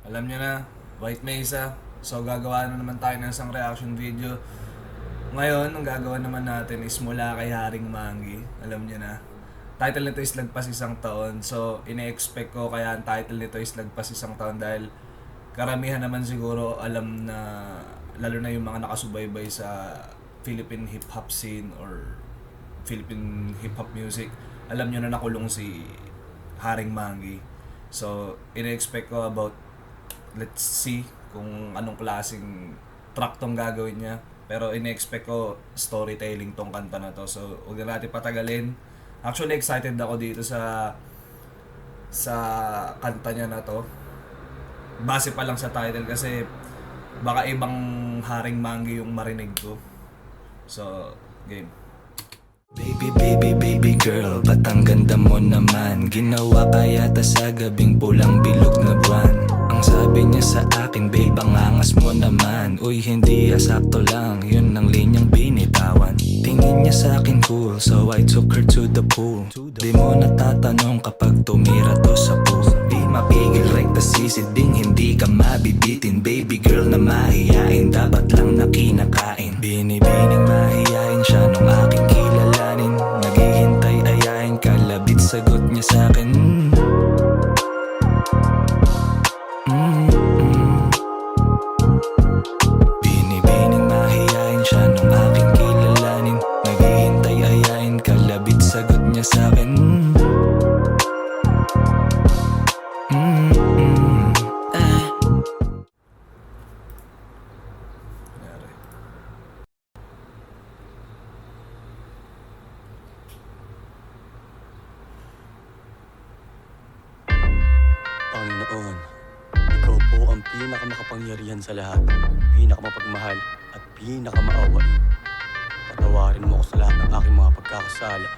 Alam nyo na, White Mesa. So gagawa na naman tayo ng isang reaction video. Ngayon, ang gagawa naman natin is mula kay Haring Mangi. Alam nyo na. Title nito is Lagpas Isang Taon. So, ine-expect ko kaya ang title nito is Lagpas Isang Taon dahil karamihan naman siguro alam na, lalo na yung mga nakasubaybay sa Philippine hip-hop scene or Philippine hip-hop music, alam nyo na nakulong si Haring Mangi. So, ine-expect ko about, let's see kung anong klaseng track tong gagawin niya. Pero ine-expect ko storytelling tong kanta na to. So, huwag na natin patagalin. Actually, excited ako dito sa kanta niya na to. Base pa lang sa title kasi baka ibang Haring Mangi yung marinig ko. So, game. Baby, baby, baby girl, ba't ang ganda mo naman? Ginawa ka yata sa gabing pulang bilog na buwan. Ang sabi niya sa akin, babe, ang angas mo naman. Uy, hindi sakto lang, yun ang linyang binitawan. Tingin niya sa akin cool, so I took her to the pool. Di mo natatanong kapag tumira to sa pool. Di mapigil rekta sisiding, hindi ka mabibitin. Baby girl na mahiyain, dapat lang na kinakain. Binibining mahiyain siya nung aking kilalanin. Naghihintay ayain, kalabit sagot niya sa akin. Binibining mahiyain siya nung aking kilalanin. Naghihintay ayain, kalabit sagot niya sa akin. Nangyari. Panginoon, Ikaw po ang pinakamakapangyarihan sa lahat, pinakamapagmahal at pinakamaawain. Patawarin mo ako sa lahat ng aking mga pagkakasala.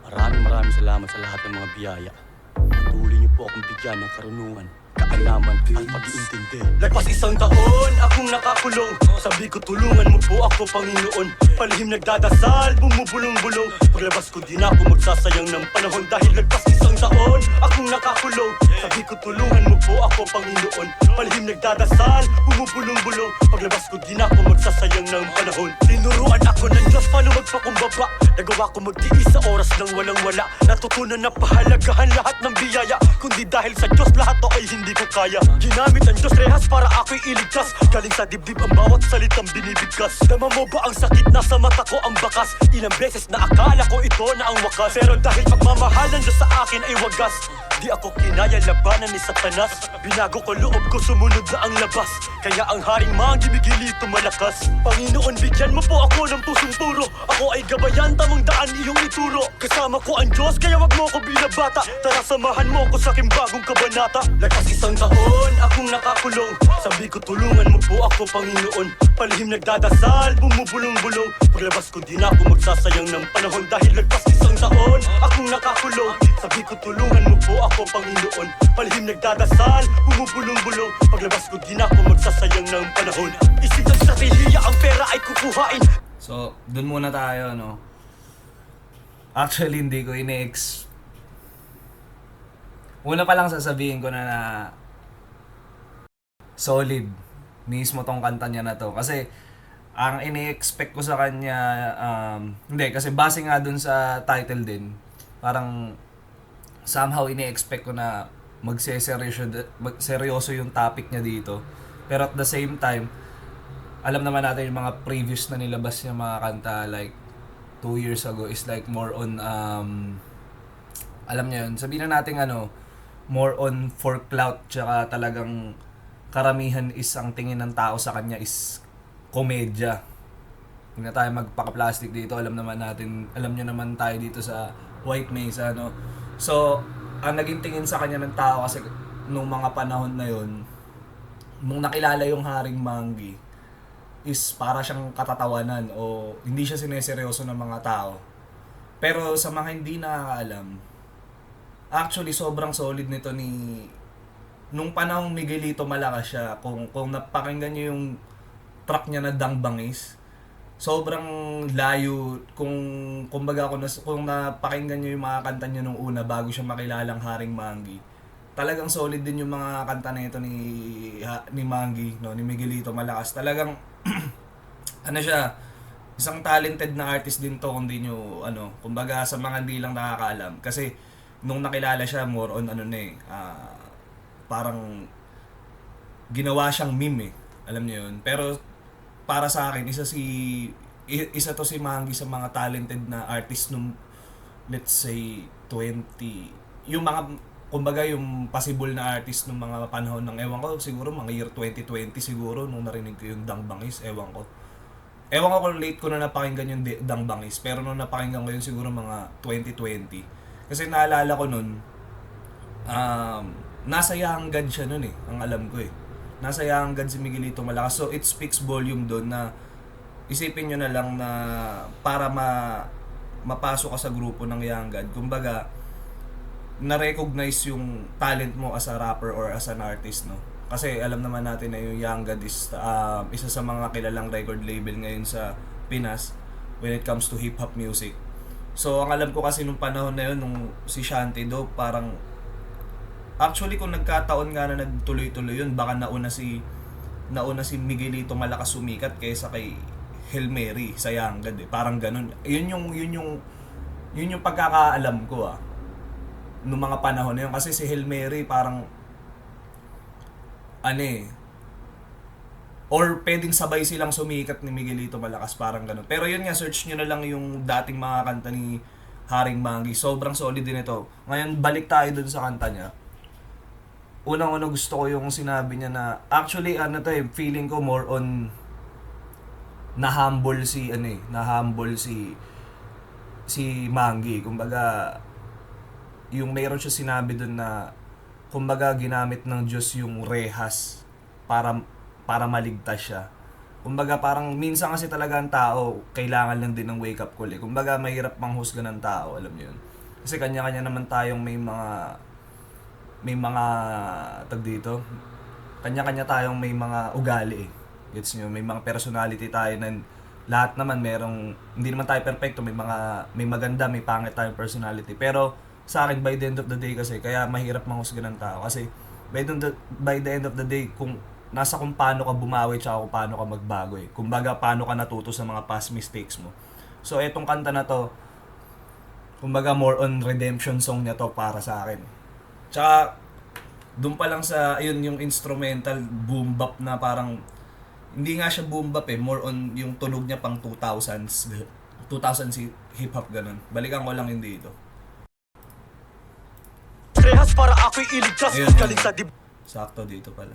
Maraming salamat sa lahat ng mga biyaya. Patuloy niyo po akong bigyan ng karunungan, kaalaman at pag-iintindi. Lagpas isang taon, akong nakakulong. Sabi ko tulungan mo po ako, Panginoon. Palihim nagdadasal, bumubulong-bulong. Paglabas ko di na ako magsasayang ng panahon. Dahil lagpas isang taon, akong nakakulong. Sabi ko tulungan mo po ako, Panginoon. Palihim nagdadasal, bumubulong-bulong. Paglabas ko di na ako magsasayang ng panahon. Tinuruan ako ng Diyos paano magpakumbaba. Nagawa ko magtiis sa oras ng walang-wala. Natutunan na pahalagahan lahat ng biyaya. Kundi dahil sa Diyos lahat to ay hindi ko kaya. Ginamit ang Diyos rehas para ako'y iligtas. Galing sa dibdib ang bawat salitang binibigkas. Dama mo ba ang sakit na sa mata ko ang bakas? Ilang beses na akala ko ito na ang wakas. Pero dahil pagmamahal ng Diyos sa akin ay wagas, di ako kinaya labanan ni Satanas. Binago ko loob ko, sumunod na ang labas. Kaya ang Haring Mangi migilito malakas. Panginoon, bigyan mo po ako ng pusong puro. Ako ay gabayan, tamang daan iyong ituro. Kasama ko ang Diyos, kaya wag mo ko binabata. Tara samahan mo ko sa aking bagong kabanata. Lagpas isang taon, akong nakakulong. Sabi ko tulungan mo po ako, Panginoon. Palihim nagdadasal, bumubulong-bulong. Paglabas ko di na ako magsasayang ng panahon. Dahil lagpas isang taon, akong nakakulong. Sabi ko tulungan mo po ako, Panginoon. Palihim nagdadasal, bumubulong-bulong. Paglabas ko di na ako magsasayang ng panahon. Isip ng strategiya, ang pera ay kukuhain. So, dun muna tayo, no? Actually, hindi ko una pa lang sasabihin ko na solid mismo tong kanta niya na to. Kasi, ang ini-expect ko sa kanya, hindi, kasi base nga dun sa title din, parang somehow ini-expect ko na seryoso yung topic niya dito. Pero at the same time, alam naman natin yung mga previous na nilabas niya mga kanta like 2 years ago is like more on alam niyo yun, sabihin na natin more on for clout, tsaka talagang karamihan is ang tingin ng tao sa kanya is komedya. Huwag na tayo magpaka-plastic dito, alam niyo naman tayo dito sa White Mesa, no? So, ang naging tingin sa kanya ng tao kasi nung mga panahon na yon, nung nakilala yung Haring Mangi, is para siyang katatawanan o hindi siya sineseryoso ng mga tao. Pero sa mga hindi nakakaalam, actually sobrang solid nito nung panahong Miguelito malakas siya. Kung napakinggan niyo yung track niya na Dang Bangis, sobrang layo. Kung napakinggan niyo yung mga kanta niya nung una bago siya makilalang Haring Mangi, talagang solid din yung mga kanta na ito ni Mangi, no, ni Miguelito Malakas. Talagang ano siya, isang talented na artist din to kung di nyo, kumbaga sa mga hindi lang nakakaalam. Kasi nung nakilala siya, more on parang ginawa siyang meme eh. Alam niyo yun. Pero para sa akin, isa to si Mangi sa mga talented na artist nung, let's say, yung mga, kumbaga yung possible na artist nung mga panahon ng, ewan ko, siguro mga year 2020 siguro, nung narinig ko yung Dang Bangis, ewan ko kung late ko na napakinggan yung Dang Bangis, pero nung napakinggan ko yun siguro mga 2020. Kasi naalala ko nun, nasa Yanggan siya nun eh, ang alam ko eh. Nasa Yanggan si Miguelito Malakas. So it speaks volume doon na isipin nyo na lang na para mapasok ka sa grupo ng Yanggan, kumbaga, na-recognize yung talent mo as a rapper or as an artist, no? Kasi alam naman natin na yung Yanggan is isa sa mga kilalang record label ngayon sa Pinas when it comes to hip-hop music. So, ang alam ko kasi nung panahon na yun, nung si Shanty Do, parang actually kung nagkataon nga na nagtuloy-tuloy yun, baka nauna si Miguelito Malakas sumikat kaysa kay Hail Mary sa Yanggan, eh. Parang ganun. Yun yung pagkakaalam ko nung mga panahon na yun. Kasi si Hail Mary parang or pwedeng sabay silang sumikat ni Miguelito Malakas, parang ganun. Pero yun nga, search nyo na lang yung dating mga kanta ni Haring Mangi. Sobrang solid din ito. Ngayon, balik tayo dun sa kanta niya. Unang-una gusto ko yung sinabi niya na, actually, feeling ko more on na-humble si Mangi. Kumbaga, yung mayroon siya sinabi dun na, kumbaga, ginamit ng Diyos yung rehas para maligtas siya. Kumbaga, parang minsan kasi talaga ang tao, kailangan lang din ng wake up call eh. Kumbaga, mahirap manghusga ng tao, alam niyo yun. Kasi kanya-kanya naman tayong may mga tag dito. Kanya-kanya tayong may mga ugali eh. Gets niyo, may mga personality tayo na lahat naman hindi naman tayo perfecto, may maganda, may pangit tayong personality. Pero sa akin, by the end of the day kasi, kaya mahirap manghusga ng tao. Kasi by the end of the day, kung paano ka bumawi tsaka kung paano ka magbago eh. Kumbaga, paano ka natuto sa mga past mistakes mo. So, etong kanta na to, kumbaga, more on redemption song niya to para sa akin. Tsaka, doon pa lang sa, yung instrumental, boom bap na parang, hindi nga siya boom bap eh, more on yung tunog niya pang 2000s hip-hop ganun. Balikan ko lang yung dito. Rehas para ako'y iligtas, galing sa dib... Sakto dito pala.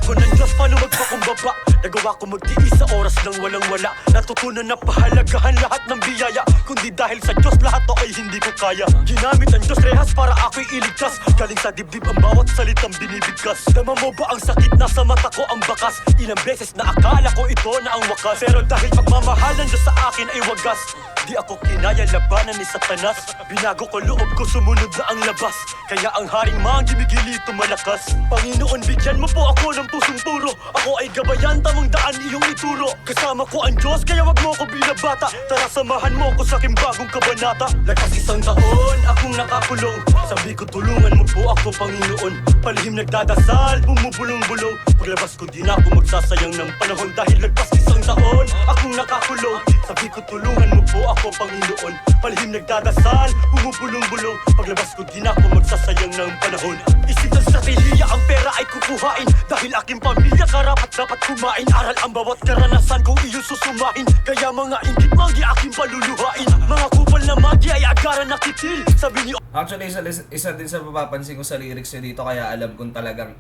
Ko ng Diyos, paano magpakumbaba? Nagawa ko magtiis sa oras ng walang-wala. Natutunan na pahalagahan lahat ng biyaya. Kundi dahil sa Diyos, lahat to ay hindi ko kaya. Ginamit ang Diyos, rehas para ako'y iligtas. Galing sa dibdib ang bawat salitang binibigkas. Dama mo ba ang sakit? Nasa mata ko ang bakas. Ilang beses na akala ko ito na ang wakas. Pero dahil pagmamahal ng Diyos sa akin ay wagas, di ako kinaya labanan ni Satanas. Binago ko loob ko, sumunod na ang labas. Kaya ang Haring Mangi, Miguelito Malakas. Panginoon, bigyan mo po ako ng pusong puro. Ako ay gabayan, tamang daan iyong ituro. Kasama ko ang Diyos, kaya wag mo ko binabata. Tara, samahan mo ko sa aking bagong kabanata. Lakas isang taon, akong nakakulong. Sabi ko, tulungan mo po ako, Panginoon. Palihim nagdadasal, bumubulong-bulong. Paglabas ko, di na ako magsasayang ng panahon. Dahil lagpas isang taon, akong nakakulong. Sabi ko, tulungan mo po ako, Panginoon. Palihim nagdadasal, bumubulong-bulong. Paglabas ko, di na ako magsasayang ng panahon. Isip ng strategiya, ang pera ay kukuhain. Dahil aking pamilya karapat dapat kumain. Aral ang bawat karanasan kung iyong susumain. Kaya mga inggit Mangi aking paluluhain. Mga kupal na Mangi ay agaran na kitil. Sabi ni... Actually, isa din sa mapapansin ko sa lyrics niya dito, kaya alam kong talagang,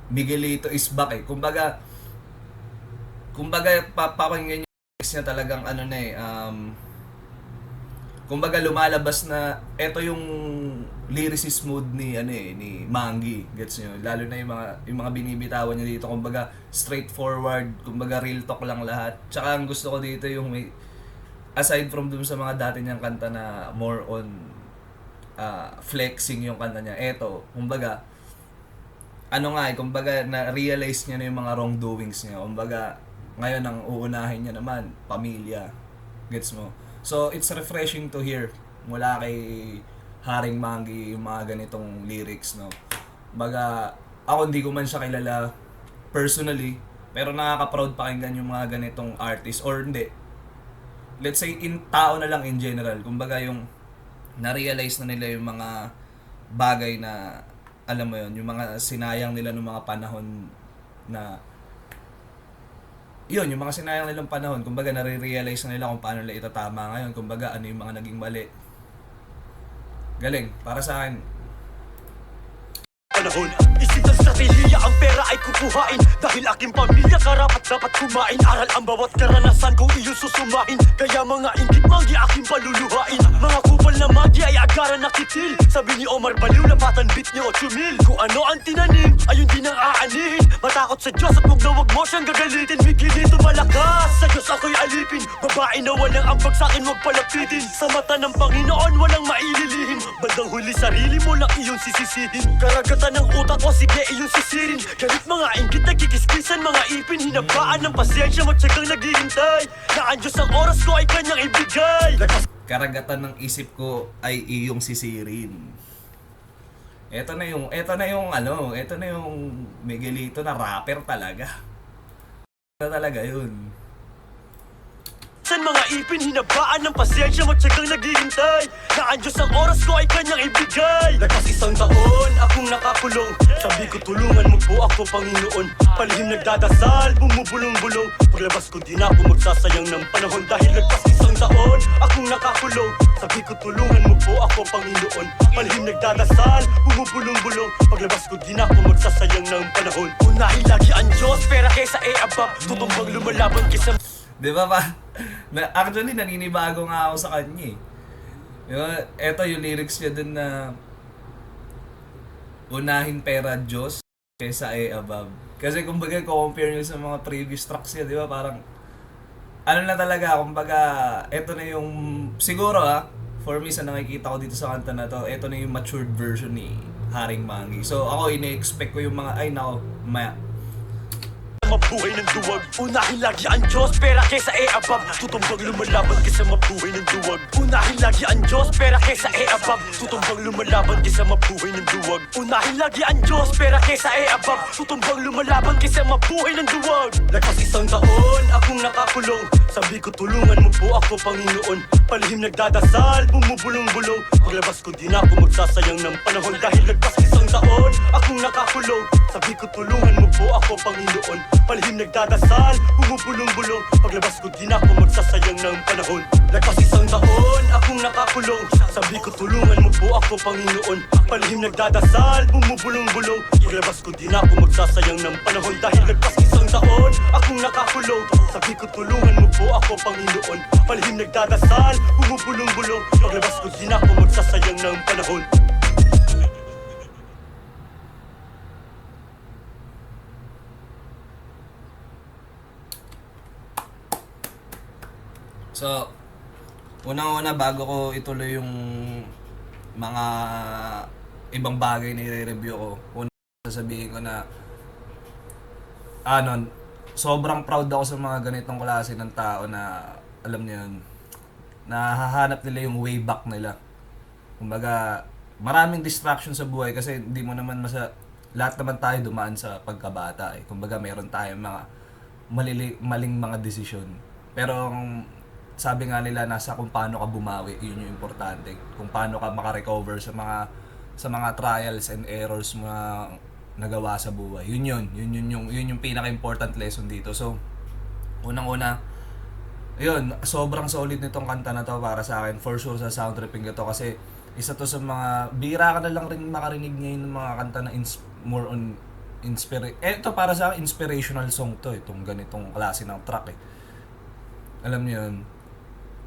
Miguelito is back eh. Kumbaga, papakinggan yung lyrics niya talagang, kumbaga lumalabas na eto yung lyricist mood ni Mangi, gets niyo, lalo na yung mga binibitawan niya dito, kumbaga straightforward, kumbaga real talk lang lahat. Tsaka ang gusto ko dito yung may, aside from dun sa mga dati niyang kanta na more on flexing yung kanta niya, eto kumbaga kumbaga na-realize niya na yung mga wrongdoings niya. Kumbaga ngayon ang uunahin niya naman pamilya, gets mo. So, it's refreshing to hear mula kay Haring Mangi yung mga ganitong lyrics, no. Baga, ako hindi ko man siya kilala personally, pero nakaka-proud pakinggan yung mga ganitong artist, or hindi. Let's say in tao na lang in general. Kumbaga yung na-realize na nila yung mga bagay na alam mo yun, yung mga sinayang nila ng mga panahon na yun, yung mga sinayang nilang panahon, kumbaga nare-realize na nila kung paano nila itatama ngayon, kumbaga ano yung mga naging mali. Galing, para sa akin, Panahon, isip ng strategiya, ang pera ay kukuhain. Dahil aking pamilya karapat dapat kumain. Aral ang bawat karanasan kung iyon susumahin. Kaya mga inggit magi aking paluluhain. Mga kupal na magi ay agaran na kitil. Sabi ni Omar Baliw, lapatan bit ni 8 mil. Kung ano ang tinanim, ayun din ang aanihin. Matakot sa Diyos at huwag na huwag mo siyang gagalitin. Migil dito malakas, sa Diyos ako'y alipin. Babae na walang ambag sa'kin, huwag palapitin. Sa mata ng Panginoon, walang maililihim. Bandang huli sarili mo lang iyong sisisihin. Karagatan ng utak ko, sige iyong sisirin. Galit mga inggit, nagkikiskisan mga ipin. Hinabaan ng pasensya, matyagang naghihintay. Na ang Diyos ang oras ko ay kanyang ibigay. karagatan ng isip ko ay iyong sisirin. Ito na yung Miguelito na rapper talaga. Ito talaga yun. San mga ipin, hinabaan ng pasensya, matyagang naghihintay. Na ang Diyos ang oras ko ay kanyang ibigay. Lakas isang taon, akong nakakulong. Sabi ko tulungan mo po ako, Panginoon. Palihim nagdadasal, bumubulong-bulong. Paglabas ko di na ako magsasayang ng panahon. Dahil lakas isang taon, akong nakakulong. Sabi ko tulungan mo po ako, Panginoon. Palihim nagdadasal, bumubulong-bulong. Paglabas ko di na ako magsasayang ng panahon. Unahin lagi ang Diyos, pera kaysa above. Tutumbang lumalaban kaysa Di ba pa? Actually, naninibago nga ako sa kanya eh. Ito yung lyrics niya dun na unahin pera Diyos kaysa above. Kasi kumbaga compare nyo sa mga previous tracks niya, di ba? Parang ano na talaga, kumbaga ito na yung siguro for me sa nakikita ko dito sa kanta na to, ito na yung matured version ni Haring Mangi. So ako ine-expect ko yung mga mabuhay ng duwag. Unahin lagi ang Diyos, pera kaysa above. Tutumbang lumalaban kaysa mabuhay ng duwag. Unahin lagi ang Diyos, pera kaysa above. Tutumbang lumalaban kaysa mabuhay ng duwag. Unahin lagi ang Diyos, pera kaysa above. Tutumbang lumalaban kaysa mabuhay ng duwag. Lakas isang taon, akong nakakulong. Sabi ko tulungan mo po ako, Panginoon. Palihim nagdadasal, bumubulong-bulong. Paglabas ko di na ako magsasayang ng panahon. Dahil lagpas isang taon, akong nakakulong. Sabi ko tulungan mo po ako, Panginoon. Palihim nagdadasal, bumubulong-bulong. Paglabas ko di na ako magsasayang ng panahon. Lagpas isang taon, akong nakakulong. Sabi ko tulungan mo po ako, Panginoon. Palihim nagdadasal, bumubulong-bulong. Paglabas ko di na ako magsasayang ng panahon. Dahil lagpas isang taon, akong nakakulong. Sabi ko tulungan mo po ako, Panginoon. Palihim nagdadasal, bumubulong-bulong. Paglabas ko di na ako magsasayang ng panahon. So, unang-una bago ko ituloy yung mga ibang bagay na i-review ko, sasabihin ko na sobrang proud ako sa mga ganitong klase ng tao na alam niyo yun, nahahanap nila yung way back nila. Kumbaga, maraming distraction sa buhay kasi hindi mo naman lahat naman tayo dumaan sa pagkabata eh. Kumbaga, meron tayong mga maling mga desisyon. Pero sabi nga nila nasa kung paano ka bumawi, yun yung importante. Kung paano ka maka-recover sa mga trials and errors mo na nagawa sa buhay. Yun yung pinaka-important lesson dito. So, unang-una, yun, sobrang solid nitong kanta na to para sa akin. For sure sa sound tripping ko to kasi isa to sa mga bira ka na lang rin makarinig ngayon ng mga kanta na more on ito para sa akin inspirational song to, itong ganitong klase ng track eh. Alam niyo yun.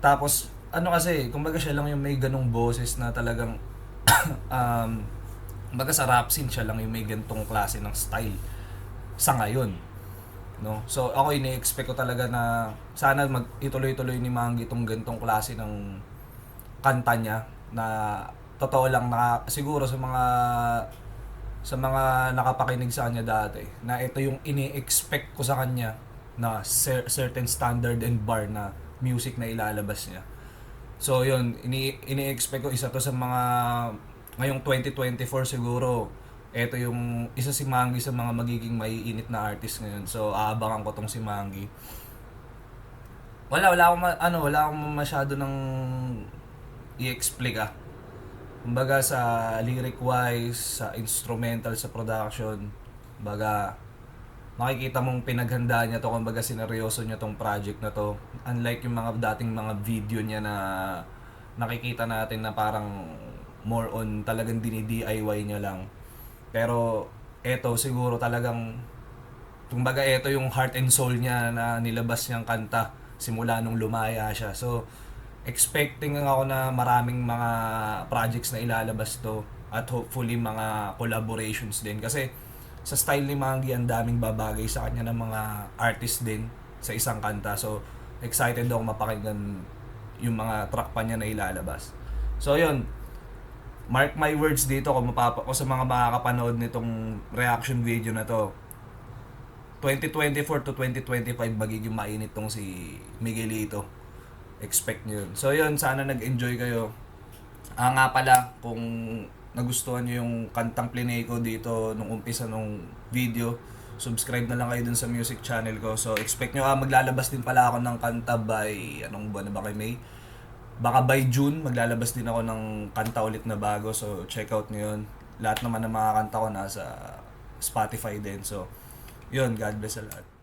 Tapos, kasi, kumbaga siya lang yung may ganong boses na talagang, kumbaga sa rap scene, siya lang yung may ganitong klase ng style sa ngayon. No? So, ako ini-expect ko talaga na sana ituloy-tuloy ni Mangi itong ganitong klase ng kanta niya na totoo lang na siguro sa mga nakapakinig sa kanya dati, na ito yung ini-expect ko sa kanya na certain standard and bar na music na ilalabas niya. So yun, ini-expect ko isa to sa mga ngayong 2024 siguro. Ito yung isa si Mangi sa mga magiging maiinit na artist ngayon. So aabangan ko tong si Mangi. Wala akong masyado ng i-explain Kumbaga sa lyric wise, sa instrumental, sa production, kumbaga makikita mong pinaghandaan niya to, kumbaga sineryoso niya tong project na to. Unlike yung mga dating mga video niya na nakikita natin na parang more on talagang dini-DIY niya lang. Pero eto siguro talagang, kumbaga eto yung heart and soul niya na nilabas niyang kanta simula nung lumaya siya. So expecting ako na maraming mga projects na ilalabas to at hopefully mga collaborations din kasi sa style ni Mangi ang daming babagay sa kanya ng mga artist din sa isang kanta. So excited ako mapakinggan yung mga track pa niya na ilalabas. So yun, mark my words dito kung kung sa mga makakapanood nitong reaction video na to, 2024 to 2025 magiging mainit tong si Miguelito. Expect nyo yun. So yun, sana nag-enjoy kayo. Nga pala, kung nagustuhan nyo yung kantang plinay ko dito nung umpisa nung video, subscribe na lang kayo dun sa music channel ko. So expect nyo, maglalabas din pala ako ng kanta by, anong buwan na ba kay May? Baka by June, maglalabas din ako ng kanta ulit na bago. So check out nyo yun. Lahat naman ng mga kanta ko nasa Spotify din. So yun, God bless sa lahat.